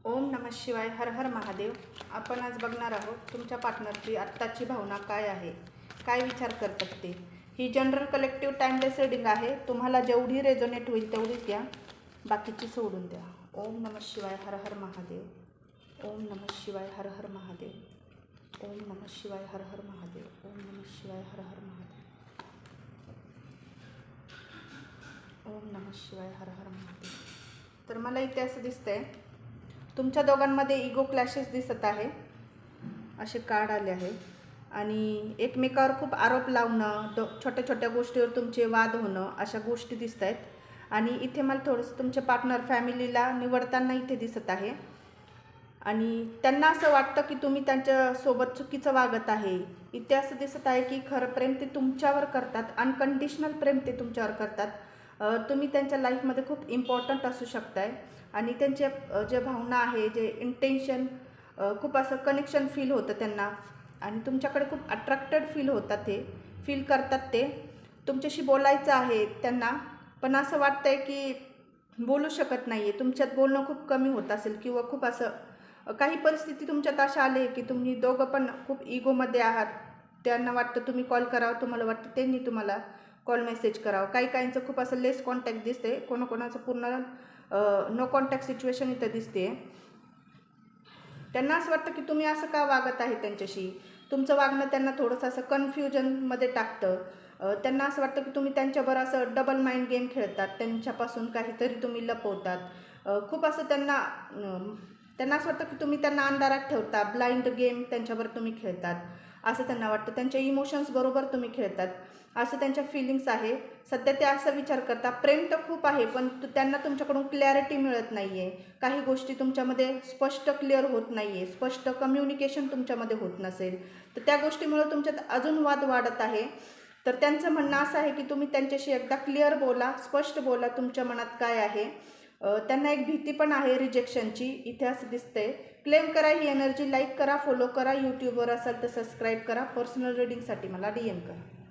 ओम नमः शिवाय. हर हर महादेव. आपण आज बघणार आहोत तुमच्या पार्टनरची आत्ताची भावना काय आहे, काय विचार करतात ते. ही जनरल कलेक्टिव्ह टाइमलेस रीडिंग आहे. तुम्हाला जेवढी रेझोनेट होईल तेवढीच घ्या, बाकीची सोडून द्या. ओम नमः शिवाय. हर हर महादेव. ओम नमः शिवाय. हर हर महादेव. ओम नमः शिवाय. हर हर महादेव. ओम नमः शिवाय. हर हर महादेव. ओम नमः शिवाय. हर हर महादेव. तर मला इथे असं दिसतंय तुमच्या दोघांमध्ये इगो क्लॅशेस दिसत आहे. असे कार्ड आले आहे आणि एकमेकावर खूप आरोप लावणं, छोट्या छोट्या गोष्टीवर तुमचे वाद होणं, अशा गोष्टी दिसत आहेत. आणि इथे मला थोडंसं तुमचे पार्टनर फॅमिलीला निवडताना इथे दिसत आहे आणि त्यांना असं वाटतं की तुम्ही त्यांच्यासोबत चुकीचं वागत आहे. इथे असं दिसत आहे की खरं प्रेम ते तुमच्यावर करतात, अनकंडिशनल प्रेम ते तुमच्यावर करतात. तुम्ही त्यांच्या लाईफमध्ये खूप इम्पॉर्टंट असू शकताय आणि त्यांचे जे भावना आहे, जे इंटेन्शन, खूप असं कनेक्शन फील होतं त्यांना आणि तुमच्याकडे खूप अट्रॅक्टेड फील होतात, ते फील करतात. ते तुमच्याशी बोलायचं आहे त्यांना, पण असं वाटतं आहे की बोलू शकत नाही आहे. तुमच्यात बोलणं खूप कमी होत असेल किंवा खूप असं काही परिस्थिती तुमच्यात अशा आले की तुम्ही दोघं पण खूप इगोमध्ये आहात. त्यांना वाटतं तुम्ही कॉल करावं, तुम्हाला वाटतं त्यांनी तुम्हाला कॉल मेसेज करावं. काहींचं खूप असं लेस कॉन्टॅक्ट दिसते, कोणाकोणाचं पूर्ण नो कॉन्टॅक्ट सिच्युएशन इथं दिसते. त्यांना असं वाटतं की तुम्ही असं का वागत आहे त्यांच्याशी. तुमचं वागणं त्यांना थोडंसं असं कन्फ्युजनमध्ये टाकतं. त्यांना असं वाटतं की तुम्ही त्यांच्याबरोबर असं डबल माइंड गेम खेळतात, त्यांच्यापासून काहीतरी तुम्ही लपवतात. खूप असं त्यांना असं वाटतं की तुम्ही त्यांना अंधारात ठेवता, ब्लाइंड गेम त्यांच्याबरोबर तुम्ही खेळतात असं त्यांना वाटतं. त्यांच्या इमोशन्स बरोबर तुम्ही खेळतात असं त्यांच्या फिलिंग्स आहे. सध्या ते असं विचार करता, प्रेम तर खूप आहे पण त्यांना तुमच्याकडून क्लॅरिटी मिळत नाही आहे. काही गोष्टी तुमच्यामध्ये स्पष्ट क्लिअर होत नाही आहे, स्पष्ट कम्युनिकेशन तुमच्यामध्ये होत नसेल तर त्या गोष्टीमुळे तुमच्यात अजून वाद वाढत आहे. तर त्यांचं म्हणणं असं आहे की तुम्ही त्यांच्याशी एकदा क्लिअर बोला, स्पष्ट बोला तुमच्या मनात काय आहे. त्यांना एक भीती पण आहे रिजेक्शनची, इथे असं दिसतंय. क्लेम करा ही एनर्जी, लाईक करा, फॉलो करा, यूट्यूबवर असाल तर सबस्क्राईब करा. पर्सनल रीडिंगसाठी मला DM करा.